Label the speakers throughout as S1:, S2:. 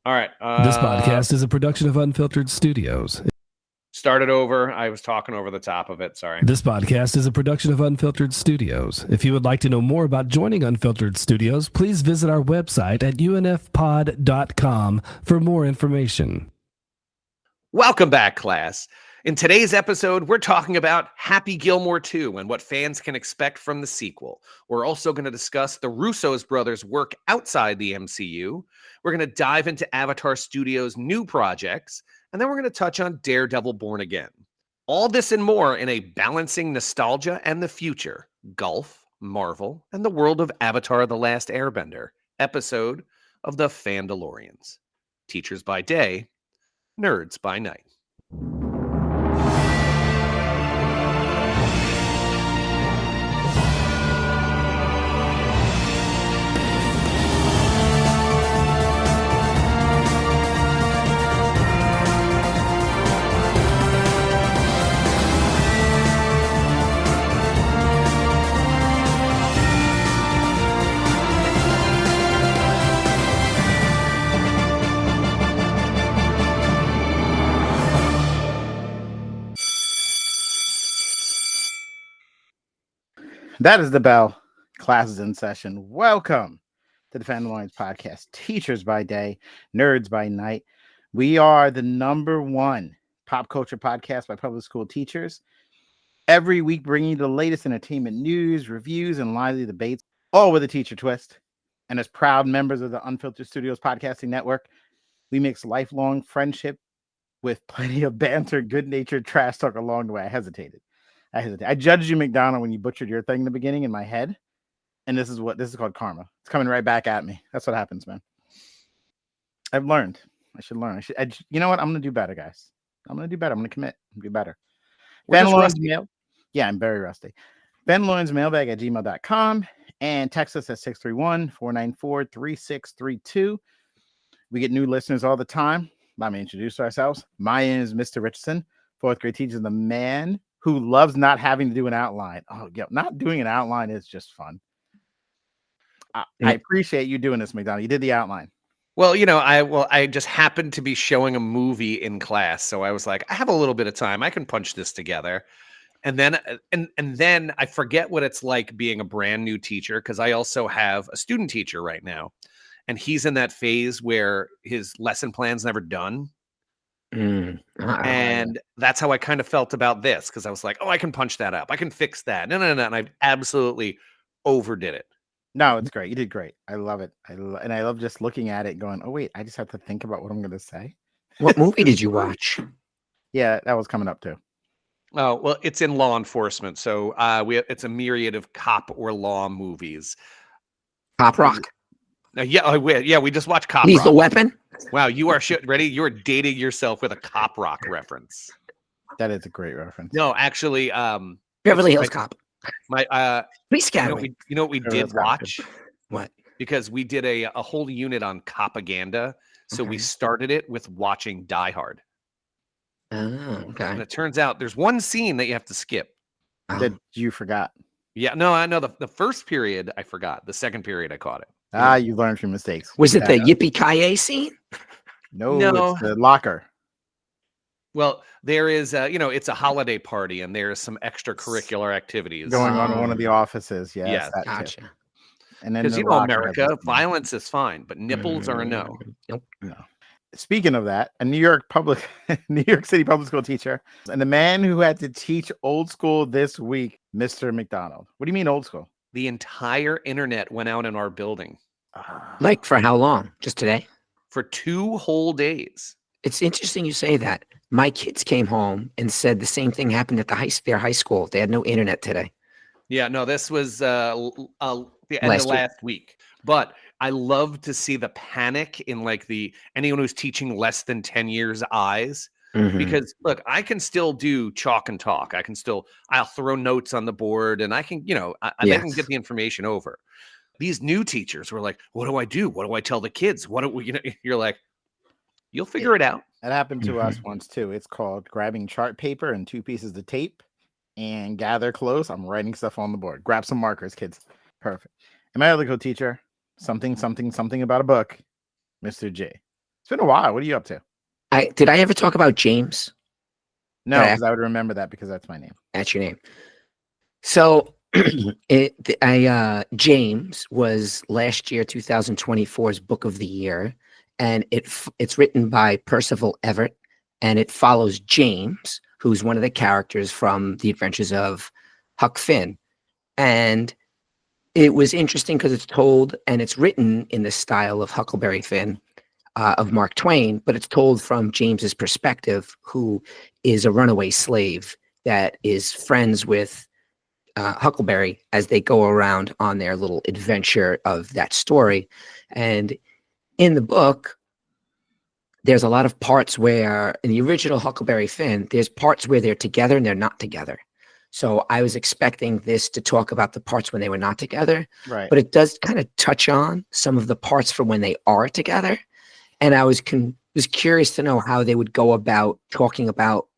S1: All right.
S2: This podcast is a production of Unfiltered Studios.
S1: Start it over. I was talking over the top of it. Sorry.
S2: This podcast is a production of Unfiltered Studios. If you would like to know more about joining Unfiltered Studios, please visit our website at unfpod.com for more information.
S1: Welcome back, class. In today's episode, we're talking about Happy Gilmore 2 and what fans can expect from the sequel. We're also going to discuss the Russo Brothers' work outside the MCU. We're going to dive into Avatar Studios' new projects, and then we're going to touch on Daredevil Born Again. All this and more in a balancing nostalgia and the future, golf, Marvel, and the world of Avatar: The Last Airbender episode of the Fandalorians. Teachers by day, nerds by night.
S3: That is the bell. Class is in session. Welcome to the Fandalorians podcast. Teachers by day, nerds by night. We are the #1 pop culture podcast by public school teachers. Every week bringing you the latest entertainment news, reviews, and lively debates, all with a teacher twist. And as proud members of the Unfiltered Studios podcasting network, we mix lifelong friendship with plenty of banter, good-natured trash talk along the way. I hesitated. I judged you, McDonald, when you butchered your thing in the beginning in my head. And this is called karma. It's coming right back at me. That's what happens, man. I've learned. I should learn. You know what? I'm going to do better, guys. I'm going to do better. I'm going to commit. I'm going to do better. Mail. Yeah, I'm very rusty. Mailbag@gmail.com and text us at 631-494-3632. We get new listeners all the time. Let me introduce ourselves. My name is Mr. Richardson, 4th grade teacher, the man who loves not having to do an outline. Oh, yeah, not doing an outline is just fun. I appreciate you doing this, McDonald. You did the outline.
S1: Well, I just happened to be showing a movie in class, so I was like, I have a little bit of time. I can punch this together. And then I forget what it's like being a brand new teacher, because I also have a student teacher right now, and he's in that phase where his lesson plan's never done. And that's how I kind of felt about this, because I was like, I can punch that up. I can fix that. No. And I absolutely overdid it.
S3: No, it's great. You did great. I love it. And I love just looking at it going, oh, wait, I just have to think about what I'm going to say.
S4: What movie did you watch?
S3: Yeah, that was coming up too.
S1: Oh, well, it's in law enforcement. So it's a myriad of cop or law movies.
S4: Cop Rock.
S1: We just watched Cop
S4: Lethal
S1: Rock.
S4: Weapon.
S1: Wow, you are ready? You are dating yourself with a Cop Rock reference.
S3: That is a great reference.
S1: No, actually,
S4: Beverly Hills Cop.
S1: Police Academy. You know what we did watch?
S4: What?
S1: Because we did a whole unit on propaganda. So we started it with watching Die Hard.
S4: Oh, okay.
S1: And it turns out there's one scene that you have to skip.
S3: That you forgot.
S1: Yeah, no, I know the first period I forgot. The second period I caught it.
S3: You learned from mistakes.
S4: Was it the Yippee-Ki-Yay scene?
S3: No, it's the locker.
S1: Well, there is, it's a holiday party, and there's some extracurrurricular activities
S3: going on in one of the offices. Yes,
S1: yeah,
S4: gotcha.
S3: Too. And then
S1: because America, violence is fine, but nipples are a no.
S4: Nope.
S3: No. Speaking of that, a New York City public school teacher, and the man who had to teach old school this week, Mr. McDonald. What do you mean old school?
S1: The entire internet went out in our building.
S4: Like for how long? Just today?
S1: For 2 whole days.
S4: It's interesting you say that. My kids came home and said the same thing happened at their high school. They had no internet today.
S1: Yeah, no, this was the end of last week. But I love to see the panic in anyone who's teaching less than 10 years eyes. Mm-hmm. Because look, I can still do chalk and talk. I'll throw notes on the board, and I can, I can get the information over. These new teachers were like, what do I do? What do I tell the kids? You're like, you'll figure it out.
S3: That happened to us once too. It's called grabbing chart paper and 2 pieces of tape and gather close. I'm writing stuff on the board. Grab some markers, kids. Perfect. And my other co-teacher, something about a book, Mr. J. It's been a while. What are you up to?
S4: Did I ever talk about James?
S3: No,
S4: Yeah.
S3: because I would remember that because that's my name.
S4: That's your name. So James was last year 2024's book of the year, and it's written by Percival Everett, and it follows James, who's one of the characters from The Adventures of Huck Finn. And it was interesting because it's told and it's written in the style of Huckleberry Finn, of Mark Twain, but it's told from James's perspective, who is a runaway slave that is friends with Huckleberry as they go around on their little adventure of that story. And in the book, there's a lot of parts where in the original Huckleberry Finn, there's parts where they're together and they're not together. So I was expecting this to talk about the parts when they were not together,
S3: Right.
S4: but it does kind of touch on some of the parts from when they are together. And I was curious to know how they would go about talking about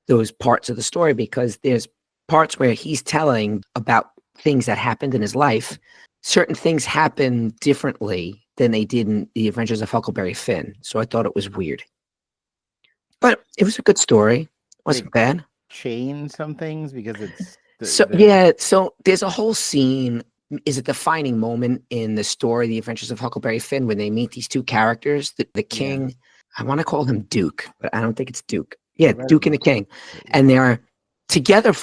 S4: those parts of the story, because there's parts where he's telling about things that happened in his life. Certain things happen differently than they did in The Adventures of Huckleberry Finn. So I thought it was weird. But it was a good story. Wasn't bad.
S3: Change some things because it's
S4: So there's a whole scene, is a defining moment in the story, The Adventures of Huckleberry Finn, when they meet these two characters, the king. I want to call him Duke, but I don't think it's Duke. Yeah, Duke and the King. And they're together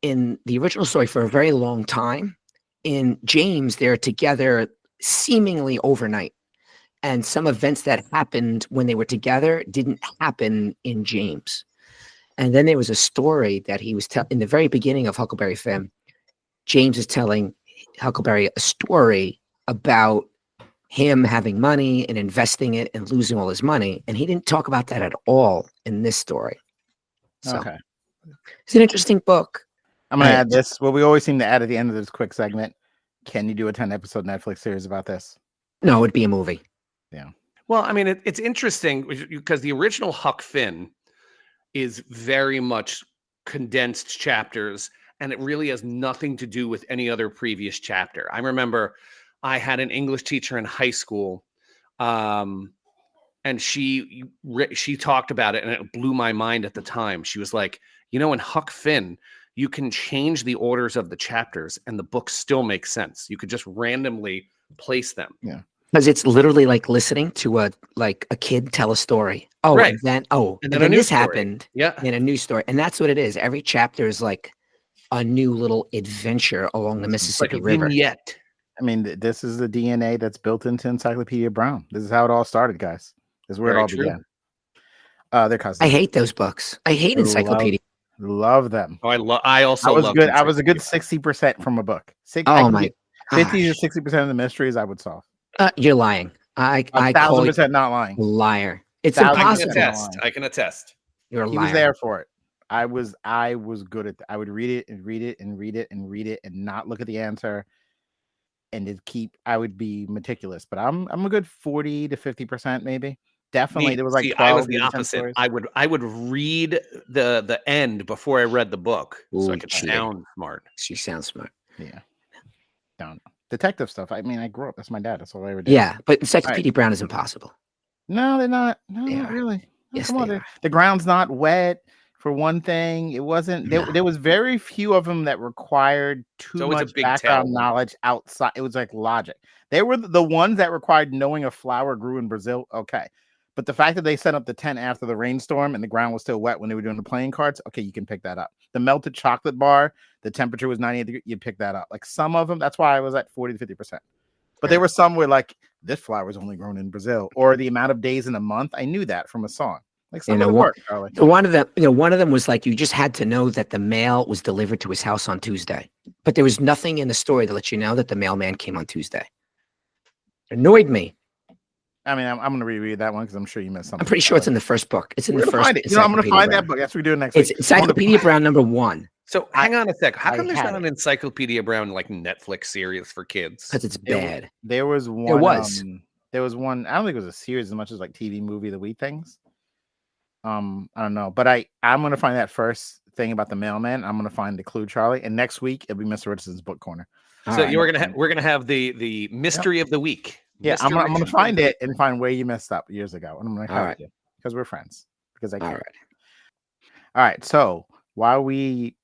S4: in the original story for a very long time. In James, they're together seemingly overnight. And some events that happened when they were together didn't happen in James. And then there was a story that he was telling in the very beginning of Huckleberry Finn. James is telling Huckleberry a story about him having money and investing it and losing all his money. And he didn't talk about that at all in this story. So
S3: okay.
S4: It's an interesting book.
S3: I'm going to add this. What we always seem to add at the end of this quick segment. Can you do a 10-episode Netflix series about this?
S4: No, it'd be a movie.
S3: Yeah.
S1: Well, I mean, it's interesting because the original Huck Finn is very much condensed chapters, and it really has nothing to do with any other previous chapter. I remember I had an English teacher in high school, and she talked about it, and it blew my mind at the time. She was like, in Huck Finn, you can change the orders of the chapters, and the book still makes sense. You could just randomly place them.
S3: Yeah.
S4: Because it's literally like listening to a kid tell a story. Oh,
S1: right.
S4: and then this happened.
S1: Yeah.
S4: And a new story. And that's what it is. Every chapter is like a new little adventure along the Mississippi River.
S1: Vignette.
S3: I mean, this is the DNA that's built into Encyclopedia Brown. This is how it all started, guys. This is where it all began. They're cousins.
S4: I hate those books. I hate Encyclopedia.
S3: Love them.
S1: Oh, I also love
S3: good. I was a good 60% from a book. 50 to 60% of the mysteries I would solve.
S4: You're lying. I
S3: 1,000% not lying.
S4: Liar. It's impossible.
S1: I can attest.
S4: You're a liar.
S3: He was there for it. I was good at that. I would read it and read it and read it and read it and not look at the answer, and I would be meticulous. But I'm a good 40 to 50% maybe. Definitely, there was like 12,
S1: I was the opposite. I would read the end before I read the book, so I could sound smart.
S4: She sounds smart.
S3: Yeah. Don't know. Detective stuff. I mean, I grew up. That's my dad. That's all I ever did.
S4: Yeah, but Encyclopedia Brown is impossible.
S3: No, they're not. No, not really. No,
S4: Yes,
S3: come on. The ground's not wet. For one thing, it wasn't. There was very few of them that required too much background knowledge outside. It was like logic. They were the ones that required knowing a flower grew in Brazil. Okay. But the fact that they set up the tent after the rainstorm and the ground was still wet when they were doing the playing cards, okay, you can pick that up. The melted chocolate bar, the temperature was 98 degrees, you pick that up. Like some of them, that's why I was at 40 to 50%. But there were some where like this flower is only grown in Brazil, or the amount of days in a month. I knew that from a song. Like some of them worked, Charlie.
S4: One of them was like you just had to know that the mail was delivered to his house on Tuesday. But there was nothing in the story to let you know that the mailman came on Tuesday. It annoyed me.
S3: I mean, I'm going to reread that one because I'm sure you missed something.
S4: I'm pretty sure it's in the first book. It's in the first.
S3: I'm going to find that book. That's what we're doing next week.
S4: It's Encyclopedia Brown #1.
S1: So hang on a sec. How come there's not an Encyclopedia Brown like Netflix series for kids?
S4: Because it's bad.
S3: There was one. There was one. I don't think it was a series as much as like TV movie, The Wheat Things. I don't know, but I'm going to find that first thing about the mailman. I'm going to find the clue, Charlie, and next week it'll be Mr. Richardson's book corner.
S1: So we're gonna have the mystery of the week.
S3: Yeah, I'm gonna
S1: Misdirection
S3: find
S1: complete.
S3: it and find where you messed up years ago, and I'm gonna
S4: All
S3: correct
S4: right.
S3: you because we're friends. Because I
S4: All
S3: care.
S4: right.
S3: All right. So while we,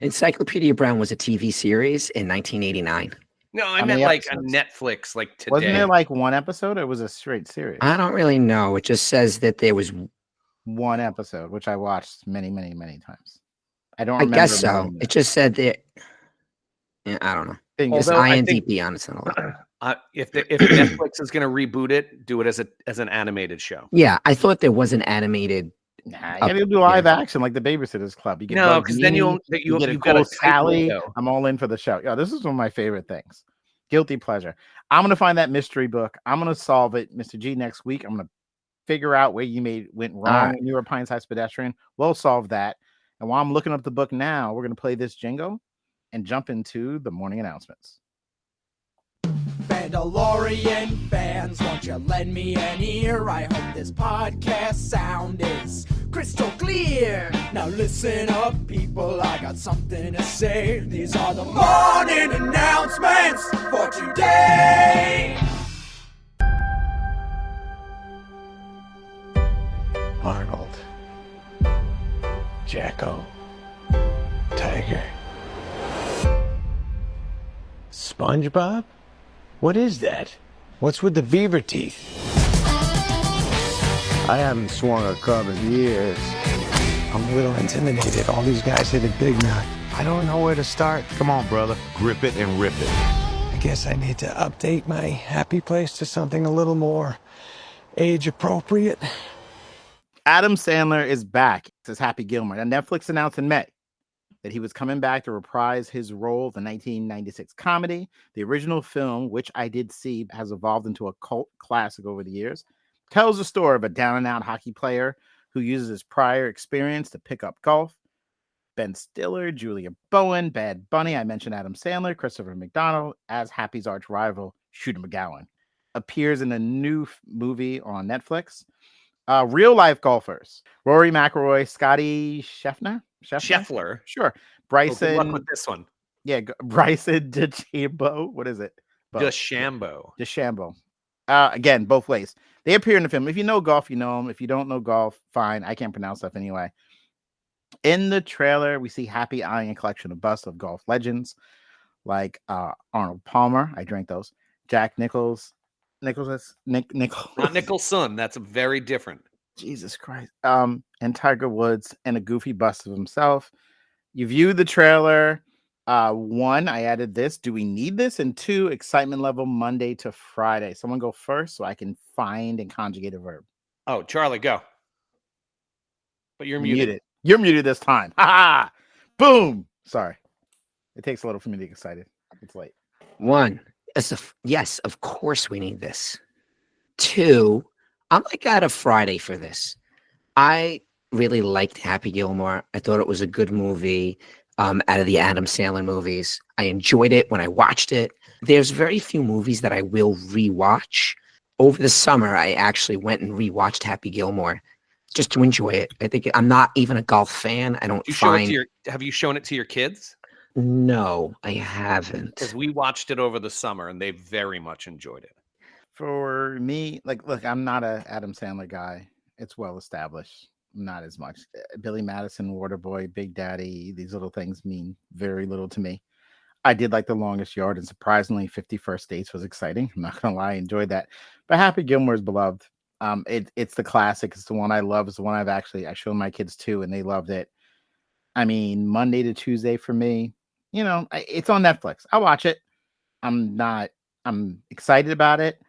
S4: Encyclopedia Brown was a TV series in 1989.
S1: No, I
S3: How
S1: meant
S3: many
S1: like a
S3: episodes?
S1: Netflix, like
S3: wasn't
S1: today.
S3: there like one episode, or was it a straight series?
S4: I don't really know. It just says that there was.
S3: One episode, which I watched many, many, many times. I don't
S4: I
S3: remember.
S4: guess
S3: more
S4: so.
S3: than
S4: It
S3: that.
S4: just said that. Yeah, I don't know.
S3: Thing
S4: It's
S3: is,
S1: Although I think
S4: IMDb on its own.
S1: if Netflix is going to reboot it, do it as an animated show.
S4: Yeah, I thought there was an animated.
S3: nah, you gotta do live action like the Babysitters Club. You get
S1: No,
S3: Bugs
S1: because then
S3: Bunny, you get a
S1: you've got
S3: cool
S1: a tight
S3: Sally.
S1: window.
S3: I'm all in for the show. Yeah, this is one of my favorite things. Guilty pleasure. I'm gonna find that mystery book. I'm gonna solve it, Mr. G. Next week, I'm gonna figure out where you went wrong
S4: right.
S3: when you were a pint-sized pedestrian. We'll solve that. And while I'm looking up the book now, we're gonna play this jingle and jump into the morning announcements.
S5: Fandalorian fans, won't you lend me an ear? I hope this podcast sound is crystal clear. Now listen up, people, I got something to say. These are the morning announcements for today.
S6: Arnold, Jacko, Tiger, SpongeBob? What is that? What's with the beaver teeth? I haven't swung a club in years. I'm a little intimidated. All these guys hit it big now. I don't know where to start.
S7: Come on, brother. Grip it and rip it.
S6: I guess I need to update my happy place to something a little more age appropriate.
S3: Adam Sandler is back. Says Happy Gilmore. Now, Netflix announced in May that he was coming back to reprise his role of the 1996 comedy. The original film, which I did see, has evolved into a cult classic over the years. Tells the story of a down-and-out hockey player who uses his prior experience to pick up golf. Ben Stiller, Julia Bowen, Bad Bunny. I mentioned Adam Sandler, Christopher McDonald as Happy's arch rival, Shooter McGowan. Appears in a new movie on Netflix. Real life golfers: Rory McIlroy, Scotty Scheffler. Sure. Bryson.
S1: Good luck with this one.
S3: Yeah, Bryson DeChambeau. What is it?
S1: DeChambeau.
S3: Again, both ways. They appear in the film. If you know golf, you know them. If you don't know golf, fine. I can't pronounce stuff anyway. In the trailer, we see Happy eyeing a collection of busts of golf legends like Arnold Palmer. I drank those. Jack Nicklaus. Not
S1: Nicholson. That's very different.
S3: Jesus Christ. And Tiger Woods and a goofy bust of himself. You view the trailer. One, I added this. Do we need this? And two, excitement level Monday to Friday. Someone go first so I can find and conjugate a verb.
S1: Oh, Charlie, go. But you're muted.
S3: You're muted this time. Ha ha! Boom. Sorry. It takes a little for me to get excited. It's late.
S4: One, yes, of course we need this. Two, I'm like at a Friday for this. I really liked Happy Gilmore. I thought it was a good movie out of the Adam Sandler movies. I enjoyed it when I watched it. There's very few movies that I will rewatch. Over the summer, I actually went and rewatched Happy Gilmore just to enjoy it. I think I'm not even a golf fan. I don't find.
S1: Have you shown it to your kids?
S4: No, I haven't.
S1: Because we watched it over the summer and they very much enjoyed it.
S3: For me, look, I'm not a Adam Sandler guy. It's well established. Not as much. Billy Madison, Waterboy, Big Daddy, these little things mean very little to me. I did like The Longest Yard, and surprisingly, 51st Dates was exciting. I'm not gonna lie, I enjoyed that. But Happy Gilmore is beloved. It's the classic. It's the one I love. It's the one I showed my kids too, and they loved it. I mean, Monday to Tuesday for me. It's on Netflix. I'll watch it. I'm excited about it.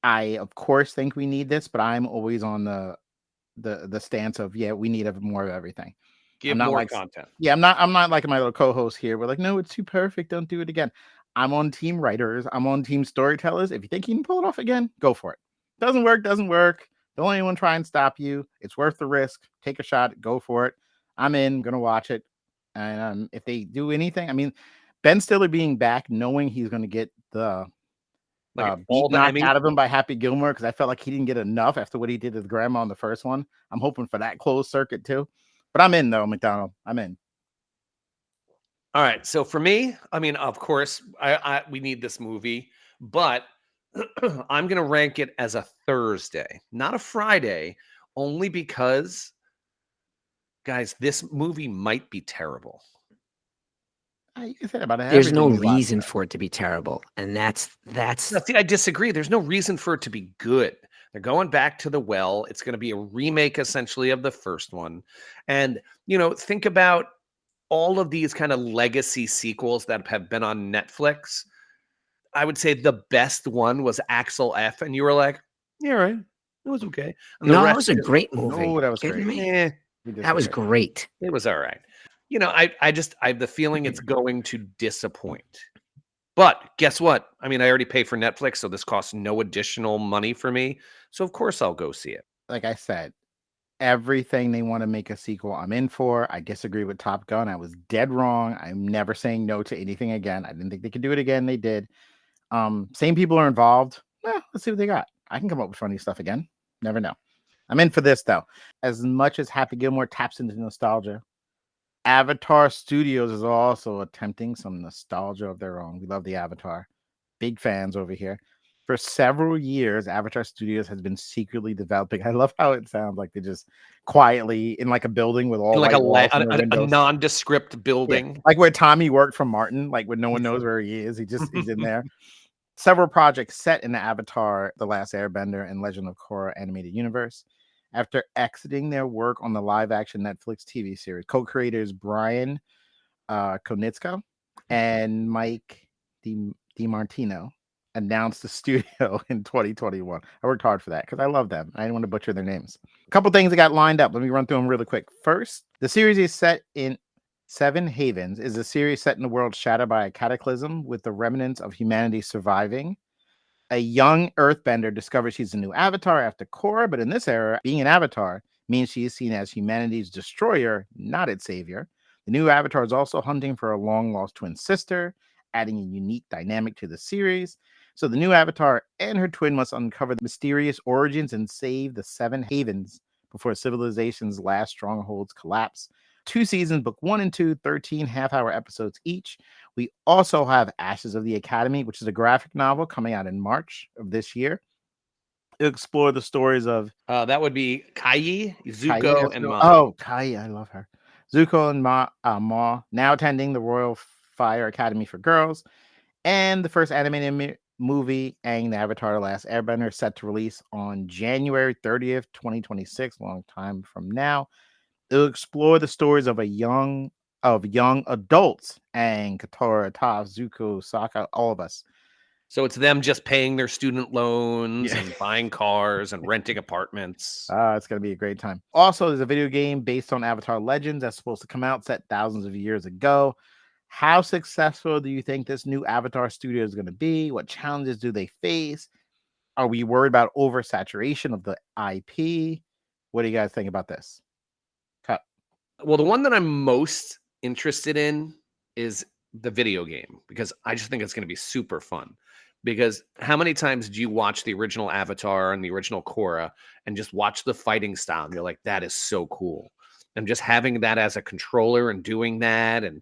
S3: I of course think we need this, but I'm always on the stance of we need more of everything.
S1: Give more content.
S3: Yeah, I'm not like my little co-host here. We're like, no, it's too perfect. Don't do it again. I'm on team writers. I'm on team storytellers. If you think you can pull it off again, go for it. Doesn't work. Don't let anyone try and stop you. It's worth the risk. Take a shot. Go for it. I'm in. Gonna watch it. And if they do anything, I mean, Ben Stiller being back, knowing he's gonna get the all knocked out of him by Happy Gilmore, because I felt like he didn't get enough after what he did to the grandma on the first one. I'm hoping for that closed circuit too. But I'm in though, McDonald. I'm in.
S1: All right. So for me, I mean, of course, we need this movie, but I'm going to rank it as a Thursday, not a Friday, only because, guys, this movie might be terrible.
S3: You can say that about
S4: There's
S3: everything
S4: no
S3: we watch,
S4: reason
S3: though.
S4: for it to be terrible, and that's
S1: Now, see, I disagree. There's no reason for it to be good. They're going back to the well. It's going to be a remake, essentially, of the first one. And, think about all of these kind of legacy sequels that have been on Netflix. I would say the best one was Axel F. And you were like, yeah, right. It was okay. And the
S4: no, that
S1: rest
S4: was a
S1: just,
S4: great movie.
S3: Oh, that was
S4: Kidding
S3: great.
S4: me?
S1: eh,
S4: That was great.
S1: it was all right. I have the feeling it's going to disappoint. But guess what? I mean, I already pay for Netflix, so this costs no additional money for me. So of course I'll go see it.
S3: Like I said, everything they want to make a sequel, I'm in for. I disagree with Top Gun. I was dead wrong. I'm never saying no to anything again. I didn't think they could do it again. They did. Same people are involved. Let's see what they got. I can come up with funny stuff again. Never know. I'm in for this, though. As much as Happy Gilmore taps into nostalgia, Avatar Studios is also attempting some nostalgia of their own. We love the Avatar. Big fans over here. For several years, Avatar Studios has been secretly developing. I love how it sounds like they just quietly in like a building with all
S1: Like
S3: white walls and
S1: a
S3: windows.
S1: nondescript building.
S3: Yeah. Like where Tommy worked for Martin, like when no one knows where he is. He's in there. Several projects set in the Avatar, The Last Airbender, and Legend of Korra animated universe. After exiting their work on the live-action Netflix TV series, co-creators Brian Konietzko and Mike DiMartino announced the studio in 2021. I worked hard for that because I love them. I didn't want to butcher their names. A couple things that got lined up. Let me run through them really quick. First, the series is set in Seven Havens, is a series set in a world shattered by a cataclysm with the remnants of humanity surviving. A young earthbender discovers she's a new avatar after Korra, but in this era, being an avatar means she is seen as humanity's destroyer, not its savior. The new avatar is also hunting for a long-lost twin sister, adding a unique dynamic to the series. So the new avatar and her twin must uncover the mysterious origins and save the Seven Havens before civilization's last strongholds collapse. 2 seasons, book 1 and 2, 13 half-hour episodes each. We also have Ashes of the Academy, which is a graphic novel coming out in March of this year. It'll explore the stories of...
S1: that would be Kai, Zuko, and Ma.
S3: Oh, Kai, I love her. Zuko and Ma, now attending the Royal Fire Academy for Girls. And the first animated movie, Aang the Avatar The Last Airbender, set to release on January 30th, 2026, long time from now. It'll explore the stories of young adults, Aang, Katara, Toph, Zuko, Sokka, all of us.
S1: So it's them just paying their student loans and buying cars and renting apartments.
S3: It's going to be a great time. Also, there's a video game based on Avatar Legends that's supposed to come out, set thousands of years ago. How successful do you think this new Avatar studio is going to be? What challenges do they face? Are we worried about oversaturation of the IP? What do you guys think about this? Cut.
S1: Well, the one that I'm most interested in is the video game, because I just think it's going to be super fun. Because how many times do you watch the original Avatar and the original Korra and just watch the fighting style and you're like, that is so cool. And just having that as a controller and doing that. And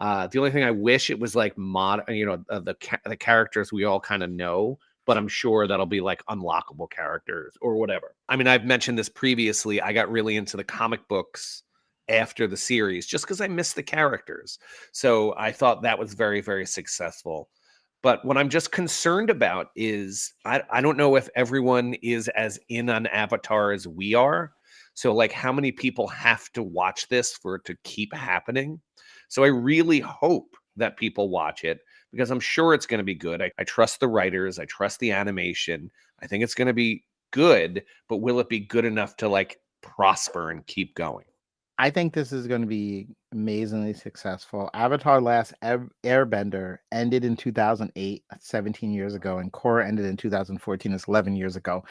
S1: the only thing I wish it was like the characters we all kind of know, but I'm sure that'll be like unlockable characters or whatever. I mean, I've mentioned this previously. I got really into the comic books after the series just because I missed the characters. So I thought that was very, very successful. But what I'm just concerned about is I don't know if everyone is as in on Avatar as we are. So like how many people have to watch this for it to keep happening? So I really hope that people watch it because I'm sure it's going to be good. I trust the writers. I trust the animation. I think it's going to be good, but will it be good enough to like prosper and keep going?
S3: I think this is going to be amazingly successful. Avatar Last Airbender ended in 2008, 17 years ago, and Korra ended in 2014, it's 11 years ago.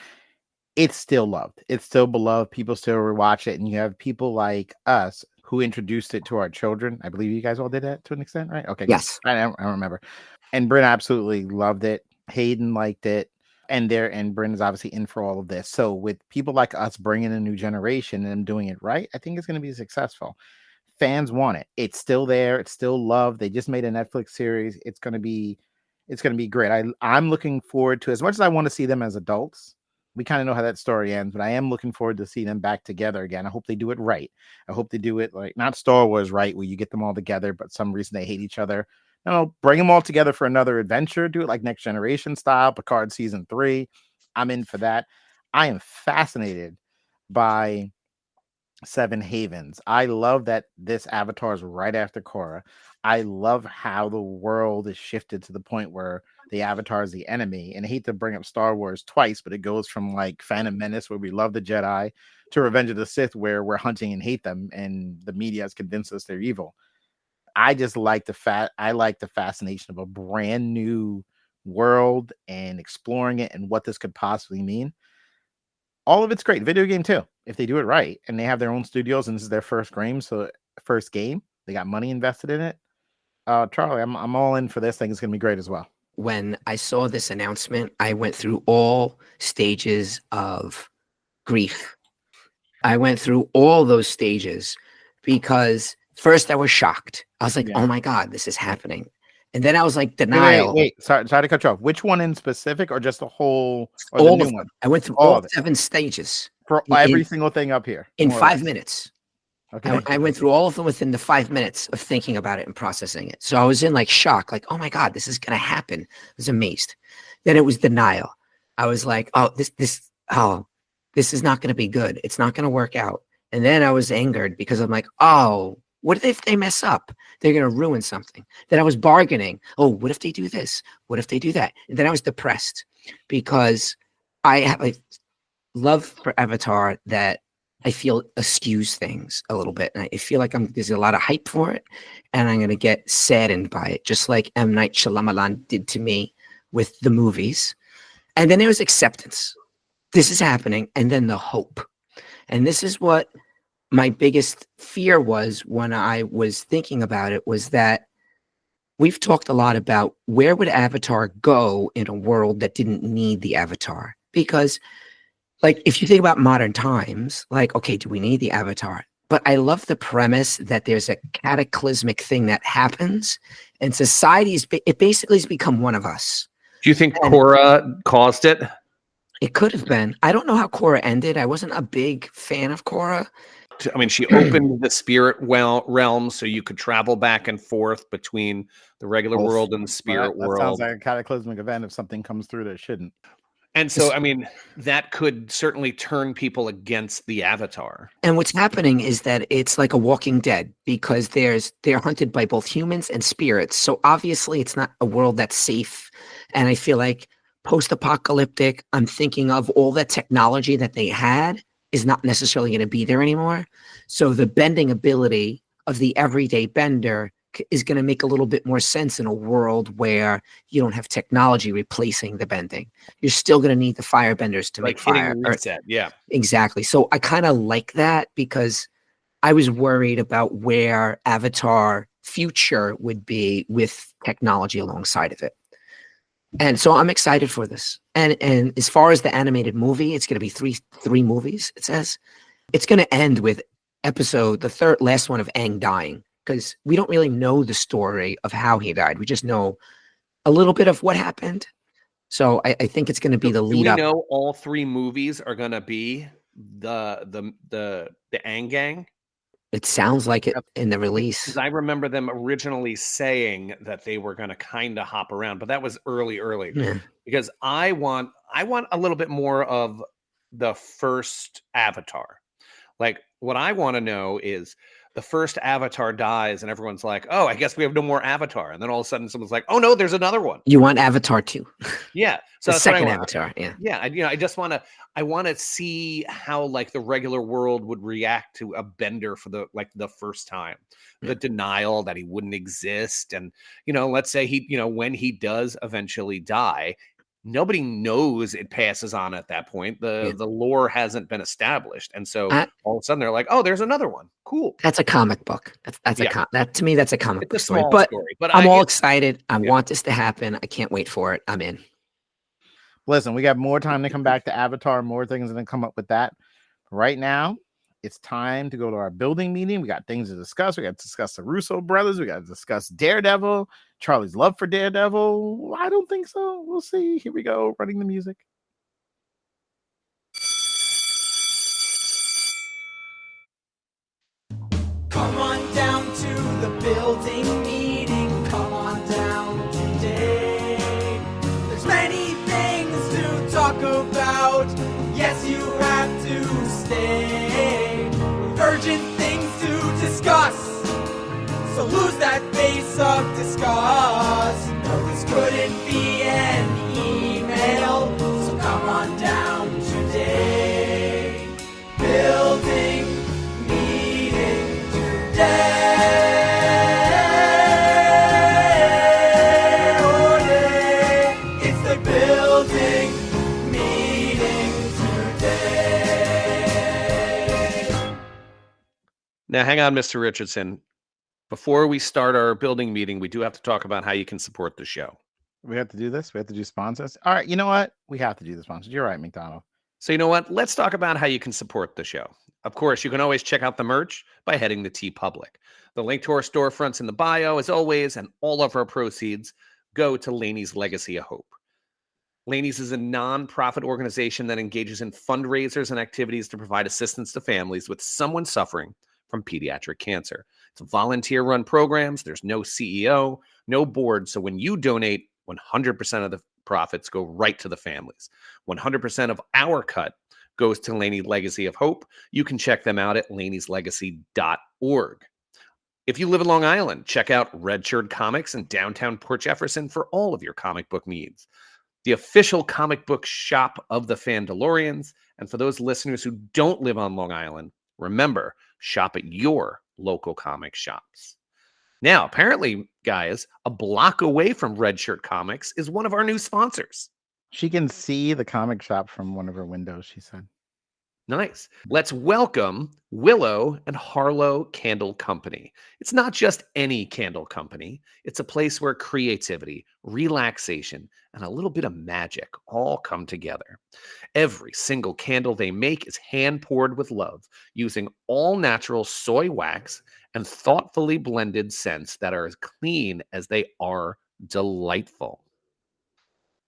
S3: It's still loved. It's still beloved. People still rewatch it, and you have people like us who introduced it to our children. I believe you guys all did that to an extent, right? Okay.
S4: Yes.
S3: I don't remember. And Bryn absolutely loved it. Hayden liked it. And Bryn is obviously in for all of this. So with people like us bringing a new generation and doing it right, I think it's going to be successful. Fans want it. It's still there. It's still loved. They just made a Netflix series. It's going to be It's going to be great. I'm looking forward to, as much as I want to see them as adults. We kind of know how that story ends, but I am looking forward to see them back together again. I hope they do it right. I hope they do it like not Star Wars right, where you get them all together, but some reason they hate each other. No, bring them all together for another adventure. Do it like Next Generation style, Picard season 3. I'm in for that. I am fascinated by Seven Havens. I love that this Avatar is right after Korra. I love how the world is shifted to the point where the Avatar is the enemy. And I hate to bring up Star Wars twice, but it goes from like Phantom Menace, where we love the Jedi, to Revenge of the Sith, where we're hunting and hate them, and the media has convinced us they're evil. I just like the fascination of a brand new world and exploring it and what this could possibly mean. All of it's great. Video game too, if they do it right, and they have their own studios, and this is their first game, they got money invested in it. Charlie, I'm all in for this thing. It's gonna be great as well.
S4: When I saw this announcement, I went through all stages of grief. I went through all those stages because first I was shocked. I was like,
S3: Yeah.
S4: oh my God, this is happening. And then I was like, denial.
S3: Wait. Sorry to cut you off. Which one in specific, or just the whole, or
S4: All
S3: the
S4: of
S3: new one?
S4: them. I went through
S3: All
S4: all
S3: of it.
S4: 7 stages
S3: For every single thing up here.
S4: in
S3: more or
S4: 5
S3: less.
S4: minutes.
S3: Okay.
S4: I went through all of them within the 5 minutes of thinking about it and processing it. So I was in like shock, like, oh my God, this is going to happen. I was amazed. Then it was denial. I was like, oh, this is not going to be good. It's not going to work out. And then I was angered because I'm like, oh, what if they mess up? They're going to ruin something. Then I was bargaining. Oh, what if they do this? What if they do that? And then I was depressed because I have a love for Avatar that I feel eschews things a little bit. And I feel like there's a lot of hype for it, and I'm going to get saddened by it, just like M. Night Shyamalan did to me with the movies. And then there was acceptance. This is happening. And then the hope. And this is what my biggest fear was when I was thinking about it, was that we've talked a lot about where would Avatar go in a world that didn't need the Avatar? Because like, if you think about modern times, like, okay, do we need the Avatar? But I love the premise that there's a cataclysmic thing that happens, and society it basically has become one of us.
S1: Do you think Korra caused it?
S4: It could have been. I don't know how Korra ended. I wasn't a big fan of Korra.
S1: I mean, she opened the spirit realm so you could travel back and forth between the regular world and the spirit
S3: That
S1: world.
S3: sounds like a cataclysmic event if something comes through that shouldn't.
S1: And so, I mean, that could certainly turn people against the Avatar.
S4: And what's happening is that it's like a Walking Dead, because they're hunted by both humans and spirits. So obviously it's not a world that's safe. And I feel like post-apocalyptic, I'm thinking of all that technology that they had is not necessarily going to be there anymore. So the bending ability of the everyday bender is going to make a little bit more sense in a world where you don't have technology replacing the bending. You're still going to need the firebenders to make fire.
S1: Reset. Yeah,
S4: exactly. So I kind of like that, because I was worried about where Avatar future would be with technology alongside of it. And so I'm excited for this. And as far as the animated movie, it's going to be three movies. It says it's going to end with the last one of Aang dying, because we don't really know the story of how he died. We just know a little bit of what happened. So I think it's going to be the lead up.
S1: We know all 3 movies are going to be the Aang Gang.
S4: It sounds like it in the release.
S1: I remember them originally saying that they were going to kind of hop around, but that was early,
S4: Yeah.
S1: because I want a little bit more of the first Avatar. Like, what I want to know is the first Avatar dies and everyone's like, oh, I guess we have no more Avatar. And then all of a sudden someone's like, oh no, there's another one.
S4: You want Avatar 2.
S1: Yeah. So
S4: The
S1: that's what I
S4: second
S1: want.
S4: Avatar. Yeah.
S1: Yeah. I want to see how like the regular world would react to a bender for the first time, the denial that he wouldn't exist. And, let's say when he does eventually die, nobody knows it passes on at that point. The lore hasn't been established. And so all of a sudden they're like, oh, there's another one. Cool.
S4: That's a comic book. That to me, that's a comic book story.
S1: But
S4: I'm all excited. I want this to happen. I can't wait for it. I'm in.
S3: Listen, we got more time to come back to Avatar, more things and then come up with that. Right now, it's time to go to our building meeting. We got things to discuss. We got to discuss the Russo brothers. We got to discuss Daredevil. Charlie's love for Daredevil? I don't think so. We'll see. Here we go, running the music.
S5: Come on down to the building meeting. Come on down today. There's many things to talk about. Yes, you have to stay. Urgent things to discuss. So lose that face of disgust. No, this couldn't be an email. So come on down today. Building meeting today. Oh, yeah. It's the building meeting today.
S1: Now, hang on, Mr. Richardson. Before we start our building meeting, we do have to talk about how you can support the show.
S3: We have to do this. We have to do sponsors. All right. You know what? We have to do the sponsors. You're right, McDonald.
S1: So you know what? Let's talk about how you can support the show. Of course, you can always check out the merch by heading to TeePublic. The link to our storefronts in the bio, as always, and all of our proceeds go to Laney's Legacy of Hope. Laney's is a nonprofit organization that engages in fundraisers and activities to provide assistance to families with someone suffering from pediatric cancer. It's volunteer-run programs. There's no CEO, no board. So when you donate, 100% of the profits go right to the families. 100% of our cut goes to Laney's Legacy of Hope. You can check them out at laneyslegacy.org. If you live in Long Island, check out Red Shirt Comics in downtown Port Jefferson for all of your comic book needs. The official comic book shop of the Fandalorians. And for those listeners who don't live on Long Island, remember, shop at your local comic shops. Now, apparently, guys, a block away from Red Shirt Comics is one of our new sponsors.
S3: She can see the comic shop from one of her windows, she said.
S1: Nice. Let's welcome Willow and Harlow Candle Company. It's not just any candle company. It's a place where creativity, relaxation, and a little bit of magic all come together. Every single candle they make is hand-poured with love, using all-natural soy wax and thoughtfully blended scents that are as clean as they are delightful.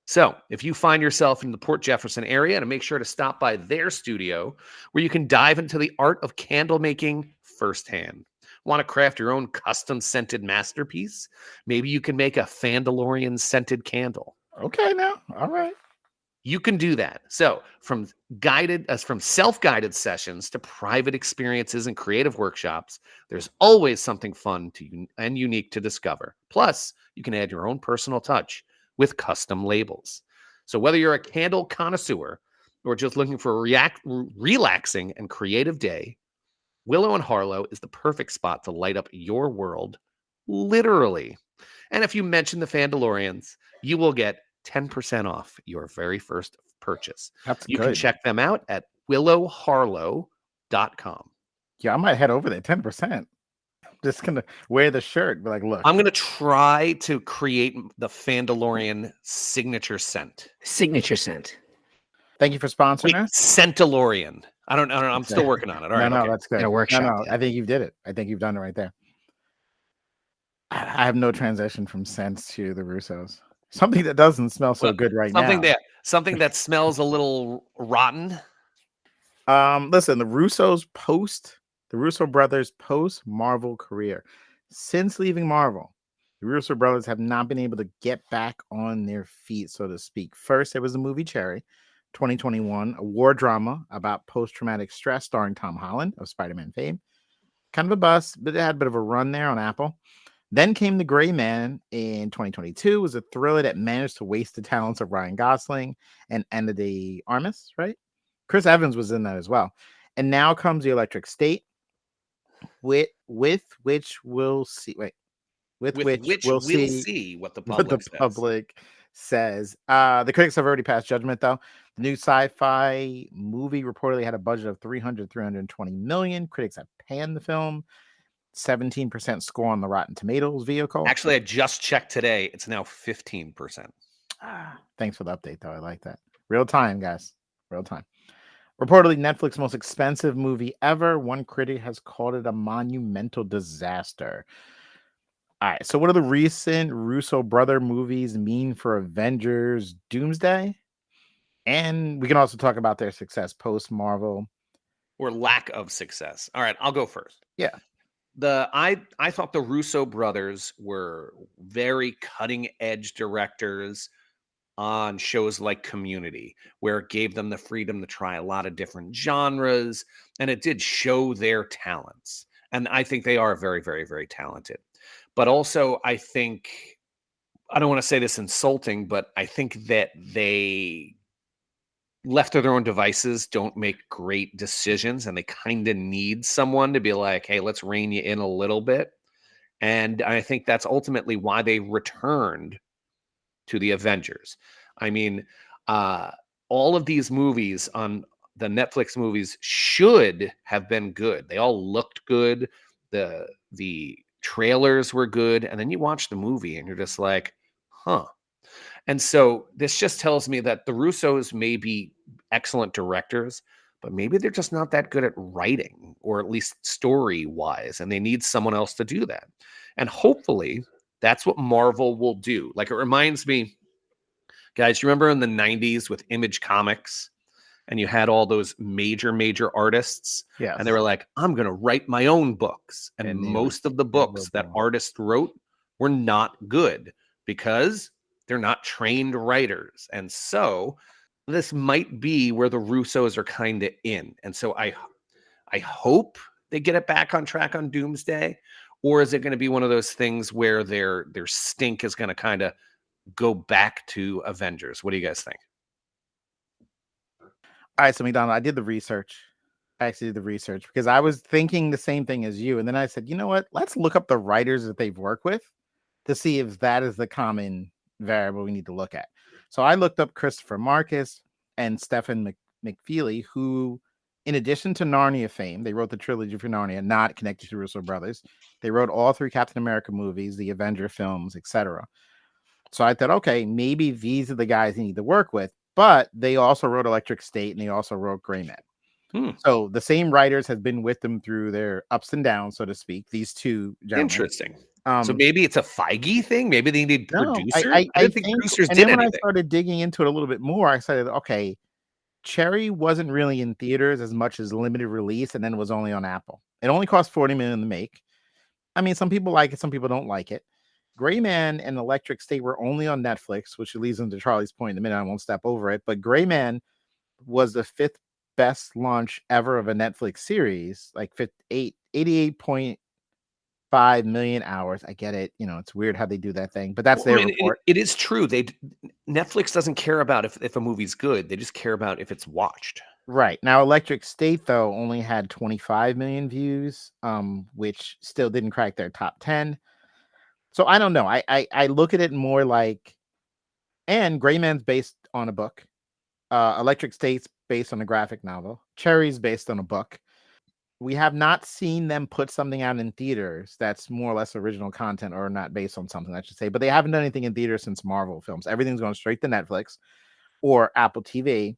S1: So if you find yourself in the Port Jefferson area, to make sure to stop by their studio where you can dive into the art of candle making firsthand. Want to craft your own custom scented masterpiece? Maybe you can make a Fandalorian scented candle.
S3: Okay, now. All right.
S1: You can do that. So from self-guided sessions to private experiences and creative workshops, there's always something fun and unique to discover. Plus, you can add your own personal touch with custom labels. So whether you're a candle connoisseur or just looking for a relaxing and creative day, Willow and Harlow is the perfect spot to light up your world, literally. And if you mention the Fandalorians, you will get 10% off your very first purchase. You can check them out at willowharlow.com.
S3: Yeah, I might head over there. 10%. Just gonna wear the shirt. Be like, look.
S1: I'm gonna try to create the Fandalorian signature scent.
S4: Signature scent.
S3: Thank you for sponsoring us.
S1: Scentolorian. I don't know. I'm still working on it. All right.
S3: No, that's good.
S4: A workshop,
S3: No,
S4: yeah.
S3: I think you did it. I think you've done it right there. I have no transition from scents to the Russos. Something that doesn't smell so good right now.
S1: Something that smells a little rotten.
S3: Listen, the Russo Brothers post Marvel career. Since leaving Marvel, the Russo Brothers have not been able to get back on their feet, so to speak. First, there was the movie Cherry, 2021, a war drama about post-traumatic stress starring Tom Holland of Spider-Man fame. Kind of a bust, but it had a bit of a run there on Apple. Then came The Gray Man in 2022. It was a thriller that managed to waste the talents of Ryan Gosling and Ana de Armas, right? Chris Evans was in that as well. And now comes The Electric State, with which we'll see. We'll see what the public says. The critics have already passed judgment, though. The new sci-fi movie reportedly had a budget of $320 million. Critics have panned the film. 17% score on the Rotten Tomatoes vehicle.
S1: Actually, I just checked today. It's now 15%.
S3: Thanks for the update, though. I like that. Real time, guys. Real time. Reportedly, Netflix's most expensive movie ever. One critic has called it a monumental disaster. All right. So, what do the recent Russo brother movies mean for Avengers Doomsday? And we can also talk about their success post Marvel.
S1: Or lack of success. All right, I'll go first.
S3: Yeah.
S1: I thought the Russo brothers were very cutting edge directors on shows like Community, where it gave them the freedom to try a lot of different genres, and it did show their talents. And I think they are very, very, very talented. But also, I think, I don't want to say this insulting, but I think that they, left to their own devices, don't make great decisions, and they kind of need someone to be like, hey, let's rein you in a little bit. And I think that's ultimately why they returned to the Avengers. I mean, all of these movies on the Netflix movies should have been good. They all looked good. The trailers were good. And then you watch the movie and you're just like, huh. And so this just tells me that the Russos may be excellent directors, but maybe they're just not that good at writing, or at least story wise, and they need someone else to do that. And hopefully that's what Marvel will do. Like, it reminds me, guys, you remember in the 90s with Image Comics, and you had all those major artists,
S3: Yeah.
S1: and they were like, I'm going to write my own books. And most of the books that artists wrote were not good because they're not trained writers. And so this might be where the Russos are kind of in. And so I hope they get it back on track on Doomsday. Or is it going to be one of those things where their stink is going to kind of go back to Avengers? What do you guys think?
S3: All right, so McDonald, I did the research. I actually did the research because I was thinking the same thing as you. And then I said, you know what? Let's look up the writers that they've worked with to see if that is the common variable we need to look at. So I looked up Christopher Marcus and Stephen McFeely, who, in addition to Narnia fame, they wrote the trilogy for Narnia, not connected to Russo Brothers. They wrote all 3 Captain America movies, the Avenger films, etc. So I thought, okay, maybe these are the guys you need to work with. But they also wrote Electric State, and they also wrote Gray Man. So the same writers have been with them through their ups and downs, so to speak. These two gentlemen.
S1: Interesting. So maybe it's a Feige thing. Maybe they need producers.
S3: I
S1: didn't think producers
S3: and
S1: did
S3: then
S1: anything.
S3: when I started digging into it a little bit more, I said, okay, Cherry wasn't really in theaters as much as limited release, and then it was only on Apple. It only cost $40 million to make. I mean, some people like it, some people don't like it. Gray Man and Electric State were only on Netflix, which leads into Charlie's point in a minute. I won't step over it, but Gray Man was the 5th best launch ever of a Netflix series, like 88.5 million hours. I get it. You know, it's weird how they do that thing, but that's their report.
S1: It is true. Netflix doesn't care about if a movie's good. They just care about if it's watched.
S3: Right. Now, Electric State, though, only had 25 million views, which still didn't crack their top 10. So I don't know. I look at it more like, and Gray Man's based on a book. Electric State's based on a graphic novel. Cherry's based on a book. We have not seen them put something out in theaters that's more or less original content, or not based on something, I should say. But they haven't done anything in theaters since Marvel films. Everything's going straight to Netflix or Apple TV.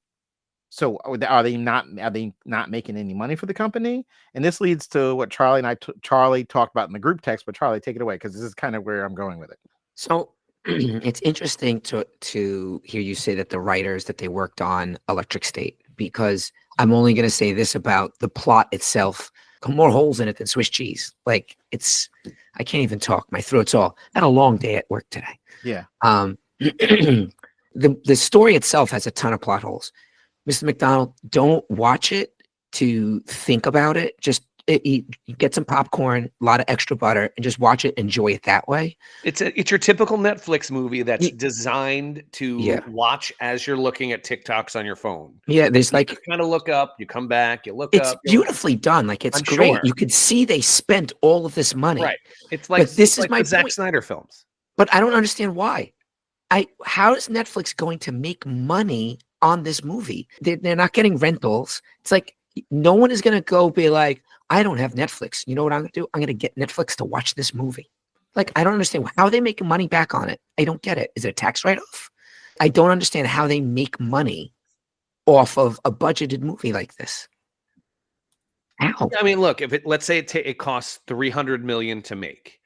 S3: So are they not making any money for the company? And this leads to what Charlie talked about in the group text. But Charlie, take it away, because this is kind of where I'm going with it.
S4: So it's interesting to hear you say that the writers that they worked on Electric State, because I'm only going to say this about the plot itself. More holes in it than Swiss cheese. Like, I can't even talk. My throat's all. I had a long day at work today.
S3: Yeah.
S4: The story itself has a ton of plot holes. Mr. McDonald, don't watch it to think about it. Just you get some popcorn, a lot of extra butter, and just watch it. Enjoy it that way.
S1: It's your typical Netflix movie that's designed to watch as you're looking at TikToks on your phone.
S4: Yeah, there's like,
S1: you kind of look up, you come back, you look
S4: it's
S1: up.
S4: It's beautifully done. Like, it's great. Sure. You could see they spent all of this money.
S1: Right. It's like,
S4: this is
S1: like
S4: my
S1: the Zack Snyder films.
S4: But I don't understand why. How is Netflix going to make money on this movie? They're not getting rentals. It's like, no one is going to go be like, I don't have Netflix. You know what I'm going to do? I'm going to get Netflix to watch this movie. Like, I don't understand how are they making money back on it. I don't get it. Is it a tax write-off? I don't understand how they make money off of a budgeted movie like this. How?
S1: I mean, look, if let's say it costs $300 million to make.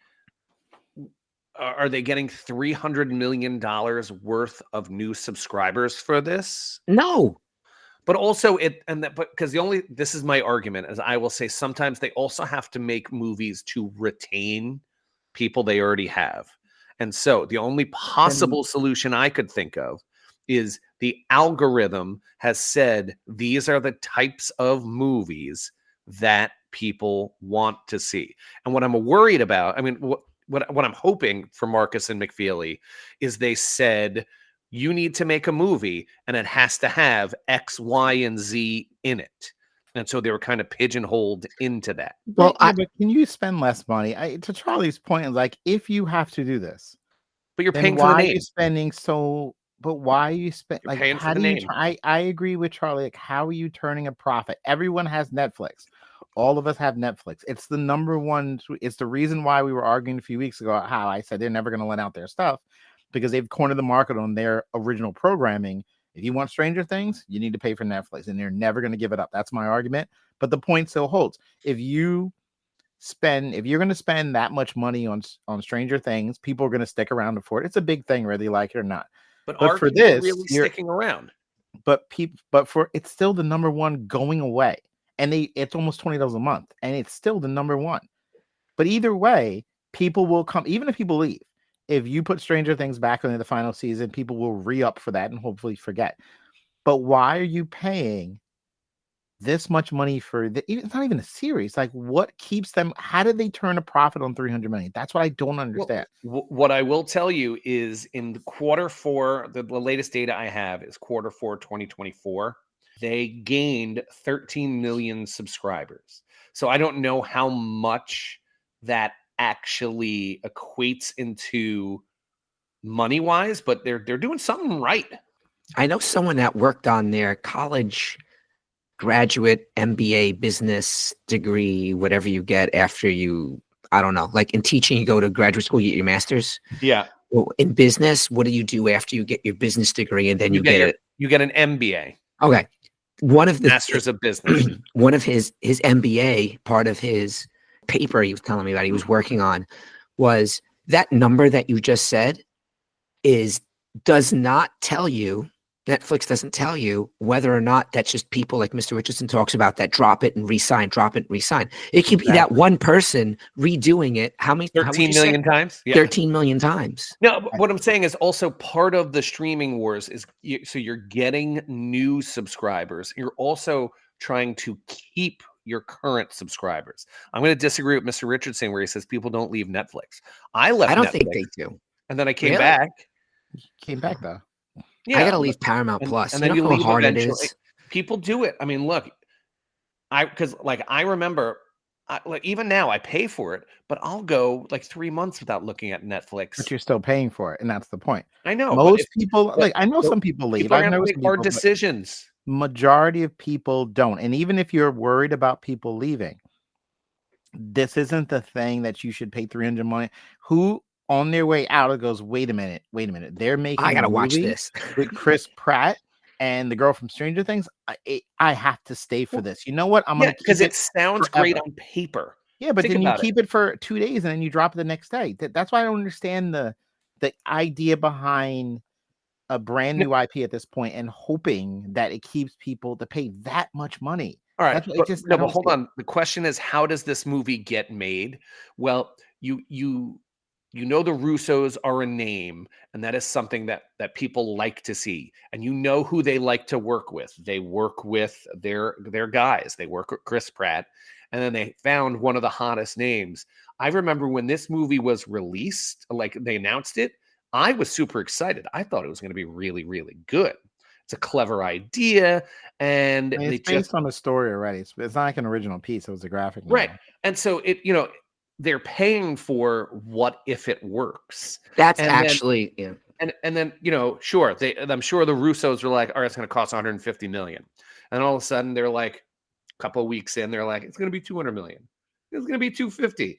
S1: are they getting $300 million worth of new subscribers for this?
S4: No.
S1: But also because this is my argument, as I will say, sometimes they also have to make movies to retain people they already have. And so the only possible solution I could think of is the algorithm has said these are the types of movies that people want to see. And what I'm worried about, I mean, what I'm hoping for Marcus and McFeely is they said, you need to make a movie and it has to have X, Y, and Z in it. And so they were kind of pigeonholed into that.
S4: Well,
S3: but can you spend less money? To Charlie's point, like, if you have to do this,
S1: but you're
S3: then
S1: paying for the
S3: why are
S1: name.
S3: you spending so? But why are you spending? Like,
S1: paying
S3: how
S1: for the
S3: do you?
S1: name.
S3: I agree with Charlie. Like, how are you turning a profit? Everyone has Netflix. All of us have Netflix. It's the number one. It's the reason why we were arguing a few weeks ago how I said they're never going to let out their stuff, because they've cornered the market on their original programming. If you want Stranger Things, you need to pay for Netflix, and they're never going to give it up. That's my argument. But the point still holds. If you're going to spend that much money on Stranger Things, people are going to stick around for it. It's a big thing, whether you like it or not.
S1: But
S3: But
S1: are
S3: for
S1: people
S3: this,
S1: really sticking around?
S3: But it's still the number one going away, and it's almost $20 a month, and it's still the number one. But either way, people will come, even if people leave. If you put Stranger Things back into the final season, people will re-up for that and hopefully forget. But why are you paying this much money for it's not even a series? Like, what keeps them? How did they turn a profit on $300 million? That's what I don't understand.
S1: Well, what I will tell you is in the Q4, the latest data I have is Q4 2024. They gained 13 million subscribers. So I don't know how much that actually equates into money-wise, but they're doing something right.
S4: I know someone that worked on their college graduate MBA business degree, whatever you get after you, I don't know, like in teaching, you go to graduate school, you get your master's.
S1: Yeah.
S4: Well, in business, what do you do after you get your business degree and then you get it?
S1: You get an MBA.
S4: Okay. One of the
S1: Masters of Business.
S4: One of his MBA, part of his paper he was telling me about, he was working on, was that number that you just said does not tell you, Netflix doesn't tell you whether or not that's just people like Mr. Richardson talks about that drop it and resign, drop it and resign. It could be that one person redoing it. How many?
S1: 13 million times?
S4: Yeah. 13 million times.
S1: No, what I'm saying is also part of the streaming wars is so you're getting new subscribers. You're also trying to keep your current subscribers. I'm going to disagree with Mr. Richardson where he says people don't leave Netflix. I left
S4: I don't
S1: Netflix,
S4: think they do.
S1: And then I came back.
S3: Came back though.
S4: Yeah, I got to leave Paramount Plus.
S1: And then you know
S4: how
S1: leave
S4: hard
S1: eventually.
S4: it is.
S1: People do it. I mean, look, I remember, even now I pay for it, but I'll go like 3 months without looking at Netflix.
S3: But you're still paying for it, and that's the point.
S1: I know.
S3: Most people, I know some people leave.
S1: People are
S3: I know
S1: going to make hard decisions.
S3: Majority of people don't. And even if you're worried about people leaving, this isn't the thing that you should pay $300 million. Who on their way out it goes, wait a minute, they're making
S4: I gotta watch this
S3: with Chris Pratt and the girl from Stranger Things. I have to stay for this. You know what? I'm gonna
S1: because it sounds great on paper.
S3: Yeah, but then you keep it for 2 days and then you drop it the next day. That's why I don't understand the idea behind a brand new IP at this point and hoping that it keeps people to pay that much money.
S1: All right, but hold on. The question is, how does this movie get made? Well, you know the Russos are a name, and that is something that people like to see. And you know who they like to work with. They work with their guys. They work with Chris Pratt, and then they found one of the hottest names. I remember when this movie was released, like they announced it, I was super excited. I thought it was going to be really, really good. It's a clever idea, and
S3: it's based on a story already. It's not like an original piece. It was a graphic novel.
S1: Right, and so they're paying for what if it works.
S4: That's
S1: and
S4: actually
S1: then, yeah. And then sure, I'm sure the Russos were like, all right, it's going to cost 150 million, and all of a sudden they're like, a couple of weeks in, they're like, it's going to be 200 million. It's going to be 250.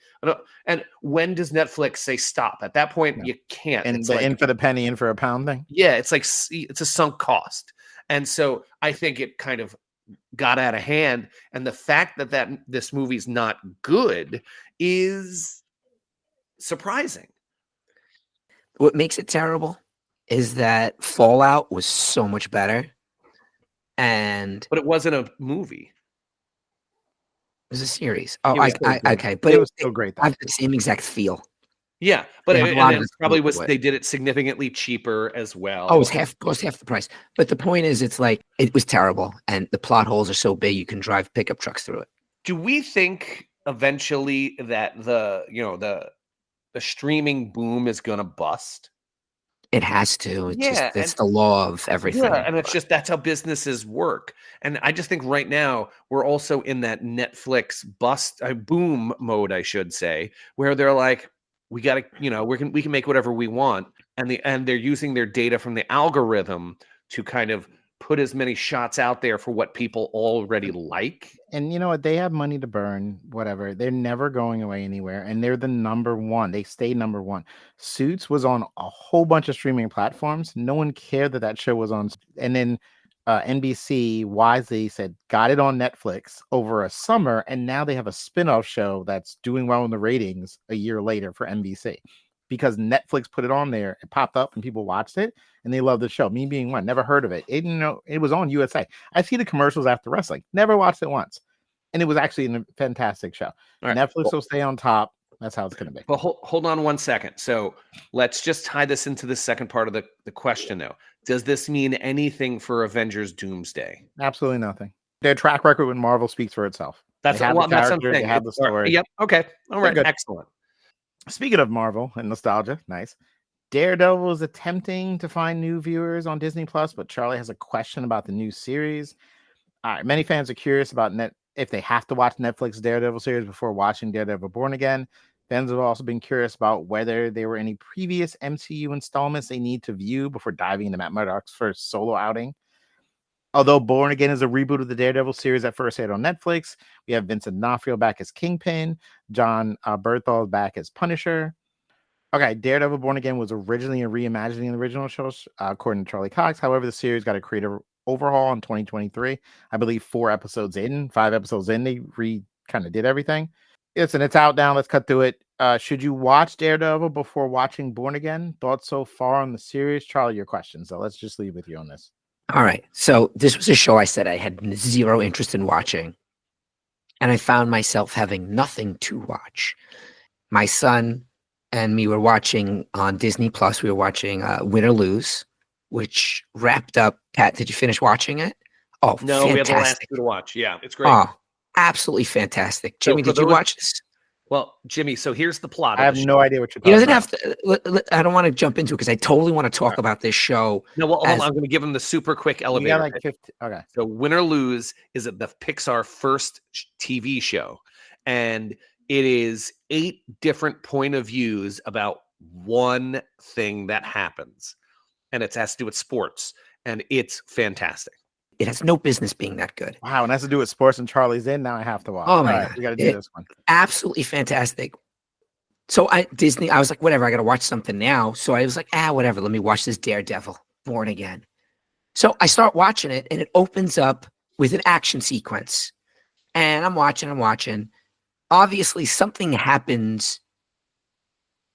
S1: And when does Netflix say stop? At that point, you can't.
S3: And
S1: it's
S3: the in for the penny, in for a pound thing.
S1: Yeah, it's like it's a sunk cost, and so I think it kind of got out of hand. And the fact that this movie's not good is surprising.
S4: What makes it terrible is that Fallout was so much better, and it
S1: But it wasn't a movie.
S4: was a series. Oh,
S1: It was
S4: okay, but
S3: it was still great though.
S4: have the same exact feel.
S1: Yeah, but
S4: They have a
S1: and
S4: lot
S1: it
S4: of
S1: probably
S4: appeal
S1: was
S4: to it.
S1: they did it significantly cheaper as well.
S4: Oh, it cost half the price. But the point is, it's like it was terrible, and the plot holes are so big you can drive pickup trucks through it.
S1: Do we think eventually that the streaming boom is gonna bust?
S4: It has to. It's
S1: Yeah,
S4: just it's the law of everything.
S1: Yeah, and it's just that's how businesses work. And I just think right now we're also in that Netflix boom mode, I should say, where they're like, we got to, we can make whatever we want, and they're using their data from the algorithm to kind of put as many shots out there for what people already like.
S3: And you know what? They have money to burn, whatever. They're never going away anywhere. And they're the number one. They stay number one. Suits was on a whole bunch of streaming platforms. No one cared that show was on. And then NBC wisely said, got it on Netflix over a summer. And now they have a spin-off show that's doing well in the ratings a year later for NBC. Because Netflix put it on there, it popped up and people watched it and they loved the show. Me being one, never heard of it. It was on USA. I see the commercials after wrestling, never watched it once. And it was actually a fantastic show.
S1: Right.
S3: Netflix will stay on top. That's how it's going to be.
S1: But hold on one second. So let's just tie this into the second part of the question, though. Does this mean anything for Avengers Doomsday?
S3: Absolutely nothing. Their track record with Marvel speaks for itself.
S1: That's
S3: what
S1: I'm saying.
S3: They have the story.
S1: Yep. Okay. All right.
S3: Good.
S1: Excellent.
S3: Speaking of Marvel and nostalgia, nice. Daredevil is attempting to find new viewers on Disney Plus, but Charlie has a question about the new series. All right, many fans are curious about if they have to watch Netflix Daredevil series before watching Daredevil Born Again. Fans have also been curious about whether there were any previous MCU installments they need to view before diving into Matt Murdock's first solo outing. Although Born Again is a reboot of the Daredevil series that first aired on Netflix, we have Vincent D'Onofrio back as Kingpin, John Bernthal back as Punisher. Okay, Daredevil Born Again was originally a reimagining of the original show, according to Charlie Cox. However, the series got a creative overhaul in 2023. I believe 5 episodes in, they kind of did everything. Listen, it's out now. Let's cut through it. Should you watch Daredevil before watching Born Again? Thoughts so far on the series? Charlie, your questions. So let's just leave with you on this.
S4: All right. So this was a show I said I had zero interest in watching. And I found myself having nothing to watch. My son and me were watching on Disney Plus. We were watching Win or Lose, which wrapped up. Pat, did you finish watching it? Oh,
S1: no,
S4: fantastic.
S1: We have the last two to watch. Yeah, it's great.
S4: Oh, absolutely fantastic. Jimmy, did you watch this?
S1: Well, Jimmy, so here's the plot.
S3: I have no idea what you're talking about.
S4: He doesn't have to. I don't want to jump into it because I totally want to talk about this show.
S1: No, well, I'm going to give him the super quick elevator.
S3: Yeah, like 50. Okay.
S1: So, Win or Lose is the Pixar first TV show, and it is 8 different point of views about one thing that happens, and it has to do with sports, and it's fantastic.
S4: It has no business being that good.
S3: Wow, and that's to do with sports and Charlie's in. Now I have to watch.
S4: Oh my God.
S3: We got to do this one.
S4: Absolutely fantastic. So I was like, whatever, I got to watch something now. So I was like, whatever, let me watch this Daredevil Born Again. So I start watching it and it opens up with an action sequence. And I'm watching. Obviously something happens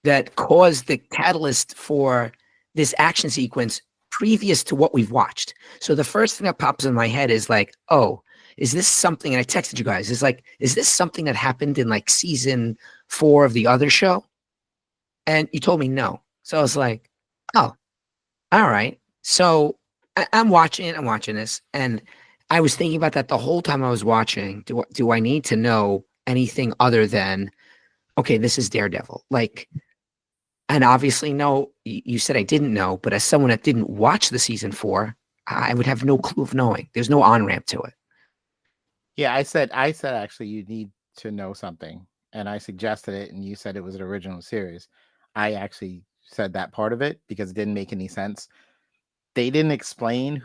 S4: that caused the catalyst for this action sequence previous to what we've watched. So the first thing that pops in my head is like, oh, is this something? And I texted you guys, is this something that happened in like season 4 of the other show? And you told me no. So I was like, oh, all right. So I'm watching this. And I was thinking about that the whole time I was watching. Do I need to know anything other than, okay, this is Daredevil? And obviously, no, you said I didn't know, but as someone that didn't watch the season 4, I would have no clue of knowing. There's no on-ramp to it.
S3: Yeah, I said actually you need to know something. And I suggested it, and you said it was an original series. I actually said that part of it because it didn't make any sense. They didn't explain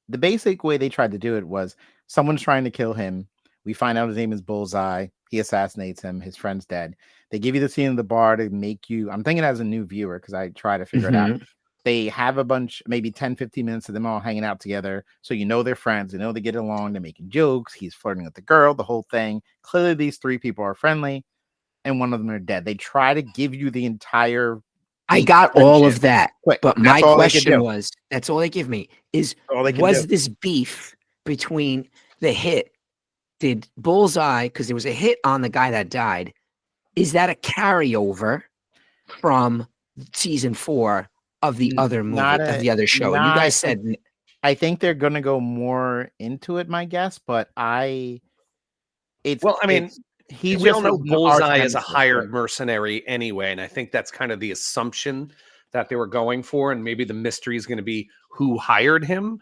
S3: the basic way they tried to do it was someone's trying to kill him. We find out his name is Bullseye. He assassinates him. His friend's dead. They give you the scene in the bar to make you, I'm thinking as a new viewer, because I try to figure it out. They have a bunch, maybe 10, 15 minutes of them all hanging out together. So you know they're friends. You know they get along. They're making jokes. He's flirting with the girl, the whole thing. Clearly these 3 people are friendly and one of them are dead. They try to give you the entire
S4: I got all of that,
S3: Quick,
S4: but
S3: that's
S4: my
S3: all they could
S4: question
S3: do.
S4: was, that's all they give me, is
S3: All they can
S4: was
S3: do.
S4: this beef between the hit, did Bullseye, because there was a hit on the guy that died, is that a carryover from season 4 of the other movie, of the other show? And you guys said,
S3: I think they're gonna go more into it, my guess, but we
S1: all know Bullseye is a hired
S3: right?
S1: mercenary anyway, and I think that's kind of the assumption that they were going for, and maybe the mystery is going to be who hired him.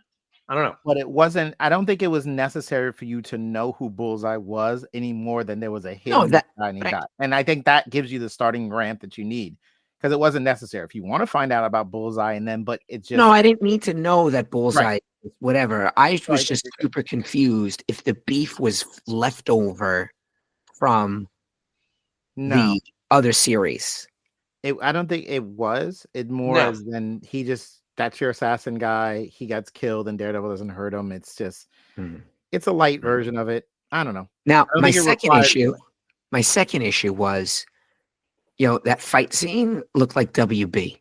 S1: I don't know.
S3: But it wasn't. I don't think it was necessary for you to know who Bullseye was any more than there was a hit on that guy and he died. And I think that gives you the starting ramp that you need, because it wasn't necessary. If you want to find out about Bullseye and then, but it's just
S4: no, I didn't need to know that Bullseye.
S3: Right.
S4: Whatever. I was just super confused if the beef was left over from the other series.
S3: I don't think it was. It more as than that's your assassin guy. He gets killed and Daredevil doesn't hurt him. It's just it's a light version of it. I don't know.
S4: Now, my second issue was, that fight scene looked like WB.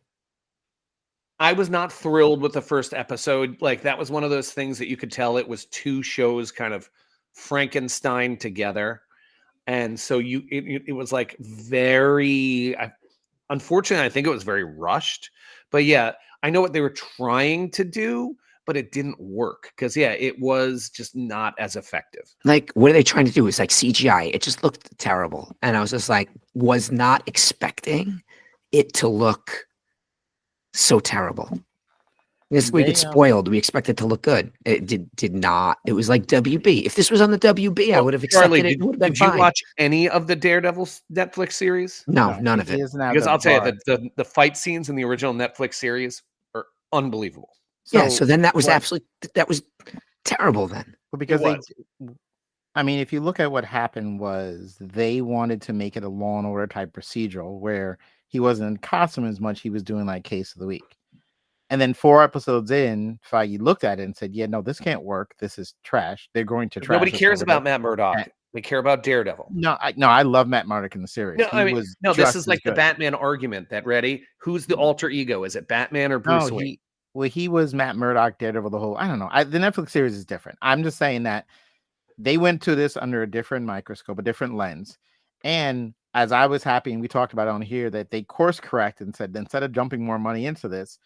S1: I was not thrilled with the first episode. Like, that was one of those things that you could tell it was two shows kind of Frankenstein together. And so it was like unfortunately, I think it was very rushed. But yeah, I know what they were trying to do, but it didn't work because it was just not as effective.
S4: Like, what are they trying to do? It's like CGI. It just looked terrible. And I was just like, was not expecting it to look so terrible. Yes, we get spoiled. We expect it to look good. It did not. It was like WB. If this was on the WB, I would have accepted it.
S1: Did you watch any of the Daredevil Netflix series?
S4: No, none of it.
S1: Because I'll tell you that the fight scenes in the original Netflix series are unbelievable.
S4: So then that was that was terrible then.
S3: Well, because if you look at what happened was they wanted to make it a Law and Order type procedural where he wasn't in costume as much. He was doing like case of the week. And then 4 episodes in, Feige looked at it and said, no, this can't work. This is trash. They're going to trash.
S1: Nobody cares about Matt Murdock. They care about Daredevil.
S3: No, I love Matt Murdock in the series.
S1: This is like the Batman argument who's the alter ego? Is it Batman or Bruce Wayne?
S3: He was Matt Murdock, Daredevil, the whole, I don't know. The Netflix series is different. I'm just saying that they went to this under a different microscope, a different lens. And as I was happy, and we talked about it on here, that they course corrected and said, instead of dumping more money into this,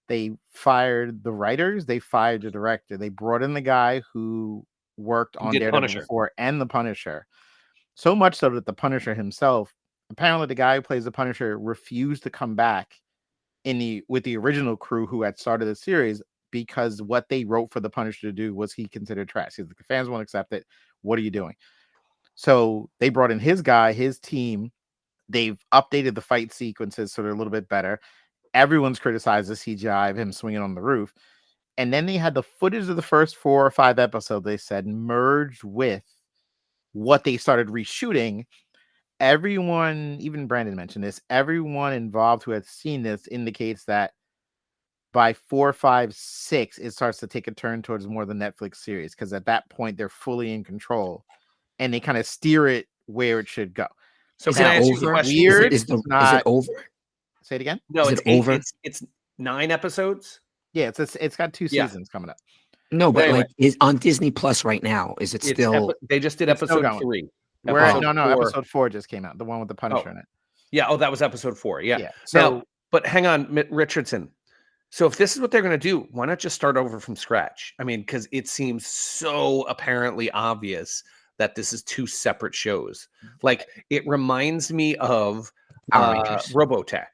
S3: they fired the writers, they fired the director, they brought in the guy who worked on Daredevil before and the Punisher. So much so that the Punisher himself, apparently the guy who plays the Punisher refused to come back with the original crew who had started the series, because what they wrote for the Punisher to do was he considered trash. He's like, the fans won't accept it. What are you doing? So they brought in his guy, his team. They've updated the fight sequences so they're a little bit better. Everyone's criticized the CGI of him swinging on the roof. And then they had the footage of the first 4 or 5 episodes, they said, merged with what they started reshooting. Everyone, even Brandon mentioned this, everyone involved who had seen this indicates that by 4, 5, 6, it starts to take a turn towards more the Netflix series, because at that point they're fully in control and they kind of steer it where it should go.
S1: So can I ask you a question?
S4: Is it over?
S3: Say it again.
S1: No, it's over. It's 9 episodes.
S3: Yeah, it's got 2 seasons coming up.
S4: No, but anyway, is on Disney Plus right now. Is it still?
S1: They just did episode 3.
S3: Episode 4 just came out. The one with the Punisher in it.
S1: Yeah. Oh, that was episode 4. Yeah.
S3: So,
S1: now, but hang on, Richardson. So if this is what they're going to do, why not just start over from scratch? I mean, because it seems so apparently obvious that this is 2 separate shows. Like, it reminds me of Robotech,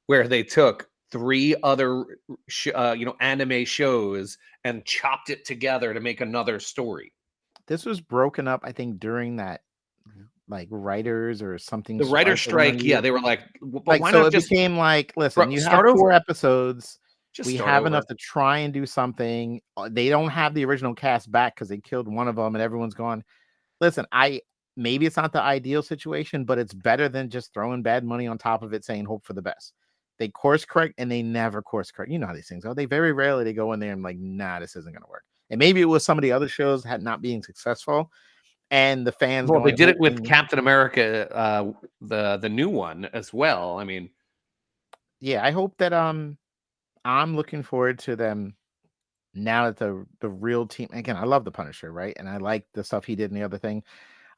S1: where they took 3 other anime shows and chopped it together to make another story.
S3: This was broken up, I think, during that like writers or something.
S1: The writer strike, they were like,
S3: why so not it became like, listen, you have 4 episodes. We have enough to try and do something. They don't have the original cast back because they killed one of them and everyone's gone. Listen, maybe it's not the ideal situation, but it's better than just throwing bad money on top of it saying hope for the best. They course correct and they never course correct. You know how these things are. They very rarely they go in there and like, nah, this isn't going to work. And maybe it was some of the other shows had not being successful and the fans.
S1: Well, they did it with Captain America, the new one as well. I mean,
S3: yeah, I hope that I'm looking forward to them now that the real team. Again, I love the Punisher, right? And I like the stuff he did in the other thing.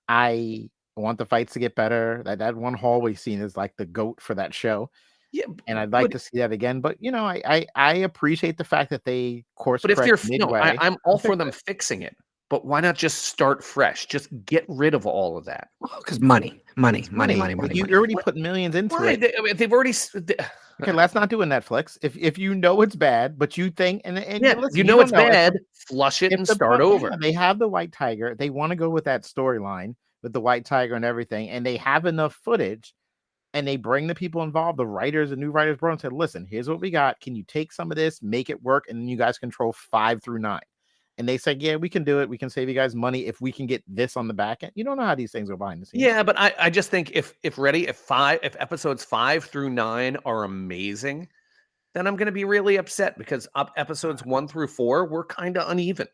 S3: I want the fights to get better. That one hallway scene is like the GOAT for that show.
S1: Yeah,
S3: And I'd like to see that again. But I appreciate the fact that they course
S1: but if they're
S3: correct midway.
S1: I'm all for them fixing it. But why not just start fresh? Just get rid of all of that.
S4: Because money.
S3: You already put millions into
S1: Why?
S3: it.
S1: They've already.
S3: Okay, let's not do a Netflix. If you know it's bad, but you think and
S1: Yeah,
S3: listen,
S1: you know it's
S3: don't
S1: bad. Flush it and start over.
S3: They have the White Tiger. They want to go with that storyline with the White Tiger and everything, and they have enough footage. And they bring the people involved, the writers, the new writers, brought and said, "Listen, here's what we got. Can you take some of this, make it work, and then you guys control 5 through 9?" And they said, "Yeah, we can do it. We can save you guys money if we can get this on the back end." You don't know how these things are behind the scenes.
S1: Yeah, but I just think if episodes 5 through 9 are amazing, then I'm going to be really upset because episodes 1 through 4 were kind of uneven.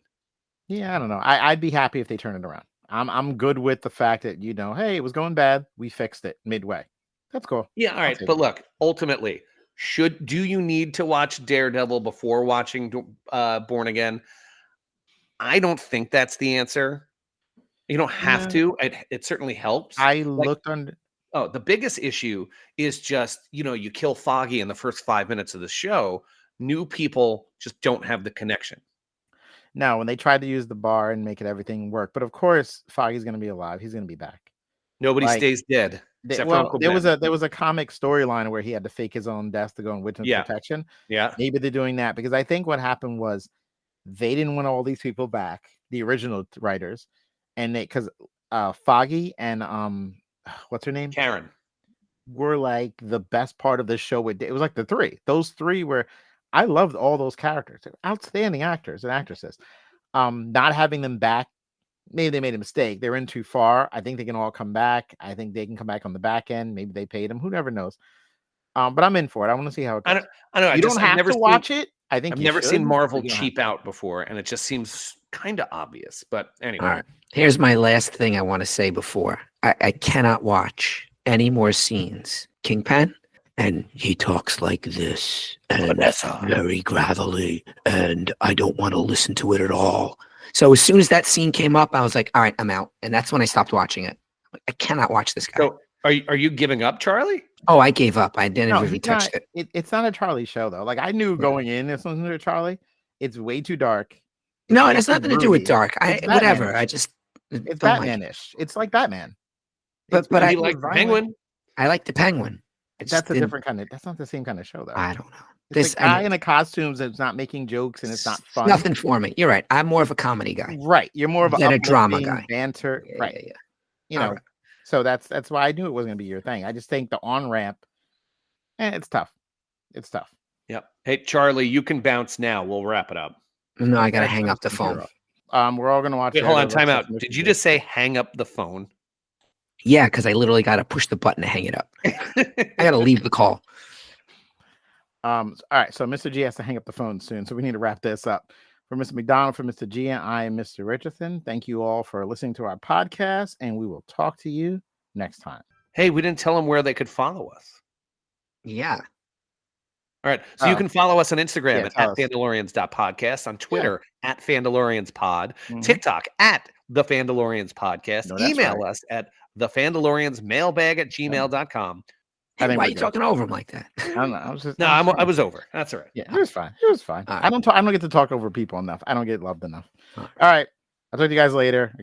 S3: Yeah, I don't know. I'd be happy if they turn it around. I'm good with the fact that hey, it was going bad. We fixed it midway. That's cool.
S1: Yeah, all right. But look, ultimately, do you need to watch Daredevil before watching Born Again? I don't think that's the answer. You don't have to. It certainly helps.
S3: Looked on.
S1: Oh, the biggest issue is just, you kill Foggy in the first 5 minutes of the show. New people just don't have the connection.
S3: No, when they tried to use the bar and make everything work. But of course, Foggy's going to be alive. He's going to be back.
S1: Nobody stays dead. There
S3: was a comic storyline where he had to fake his own death to go in witness protection.
S1: Yeah.
S3: Maybe they're doing that because I think what happened was they didn't want all these people back, the original writers, and because Foggy and what's her name?
S1: Karen
S3: were like the best part of the show. It was like the three. Those three were I loved all those characters. They're outstanding actors and actresses. Not having them back. Maybe they made a mistake. They're in too far. I think they can all come back. I think they can come back on the back end. Maybe they paid them. Who never knows? But I'm in for it. I want to see how it goes.
S1: I know.
S3: You don't have to watch it. I think
S1: I've never seen Marvel cheap out before, and it just seems kind of obvious. But anyway.
S4: All right. Here's my last thing I want to say before. I cannot watch any more scenes. Kingpin, and he talks like this, and very gravelly, and I don't want to listen to it at all. So as soon as that scene came up, I was like, all right, I'm out. And that's when I stopped watching it. I cannot watch this guy.
S1: So are you giving up, Charlie?
S4: Oh, I gave up. I didn't even touch it.
S3: It's not a Charlie show, though. Like, I knew going in, this wasn't a Charlie. It's way too dark.
S4: No, it has nothing to do with dark. Whatever.
S3: It's Batman-ish. It's like Batman.
S4: But I
S1: like the Penguin.
S4: I like the Penguin.
S3: That's a different kind of. That's not the same kind of show, though.
S4: I don't know.
S3: This guy in the costumes that's not making jokes and it's not fun.
S4: Nothing for me. You're right. I'm more of a comedy guy.
S3: Right. You're more of
S4: a drama guy.
S3: Banter.
S4: Yeah,
S3: right.
S4: Yeah.
S3: You know. Right. So that's why I knew it wasn't going to be your thing. I just think the on ramp. It's tough. It's tough.
S1: Yep. Hey, Charlie, you can bounce now. We'll wrap it up.
S4: No, I got to hang up the phone.
S3: We're all going to watch.
S1: Wait, hold on. Time out. Did you just say hang up the phone?
S4: Yeah, because I literally got to push the button to hang it up. I got to leave the call.
S3: All right, so Mr. G has to hang up the phone soon, so we need to wrap this up. For Mr. McDonald, for Mr. G, and I am Mr. Richardson. Thank you all for listening to our podcast, and we will talk to you next time.
S1: Hey, we didn't tell them where they could follow us.
S4: Yeah.
S1: All right, so you can follow us on Instagram at Fandalorians.podcast, on Twitter at FandaloriansPod, TikTok at The Fandalorians Podcast, email us at thefandaloriansmailbag@gmail.com.
S4: Hey, why are you talking over him like that?
S3: I don't know.
S1: I was over. That's all right.
S3: Yeah, it was fine. It was fine. Right. I don't get to talk over people enough. I don't get loved enough. All right. I'll talk to you guys later.